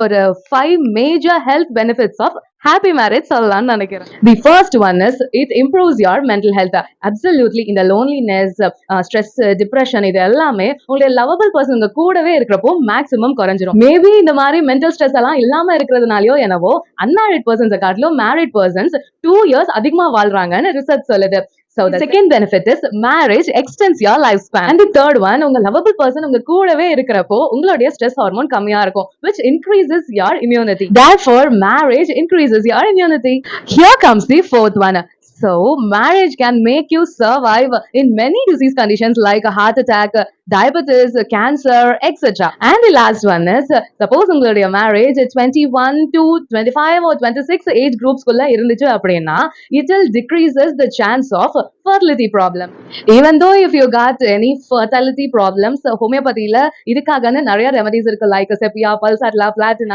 ஒரு 5 major health benefits of happy marriage சொல்லலாம்னு நினைக்கிறேன். The first one is it improves your mental health. Absolutely இந்த loneliness, stress, depression இது எல்லாமே உங்களுடைய லவபிள் பர்சன் உங்க கூடவே இருக்கிறப்போ மேக்ஸிமம் குறைஞ்சிரும். மேபி இந்த மாதிரி மென்டல் ஸ்ட்ரெஸ் எல்லாம் இல்லாம இருக்கிறதுனாலயோ என்னவோ அன்மேரிட் பர்சன்ஸை காட்டிலும் மேரிட் பர்சன்ஸ் 2 years அதிகமா வாழ்றாங்கன்னு ரிசர்ச் சொல்லுது. So the second benefit is marriage extends your lifespan. And the third one, உங்க lovable person உங்க கூடவே இருக்கிறப்போ உங்களுடைய ஸ்ட்ரெஸ் ஹார்மோன் கம்மியா இருக்கும், which increases your immunity. Therefore, marriage increases your immunity. Here comes the fourth one. So, marriage can make you survive in many disease conditions like a heart attack, diabetes, cancer, etc. And the last one is, suppose உங்களுடைய marriage 21 to 25 or 26 age groups குள்ள இருந்துச்சு அப்படின்னா, it will decreases the chance of fertility problem. Even though if you got any fertility problems, homeopathyல இதுக்காகன்னு நிறைய remedies இருக்கு, like செப்பியா, பல்சாட்லா, Platina.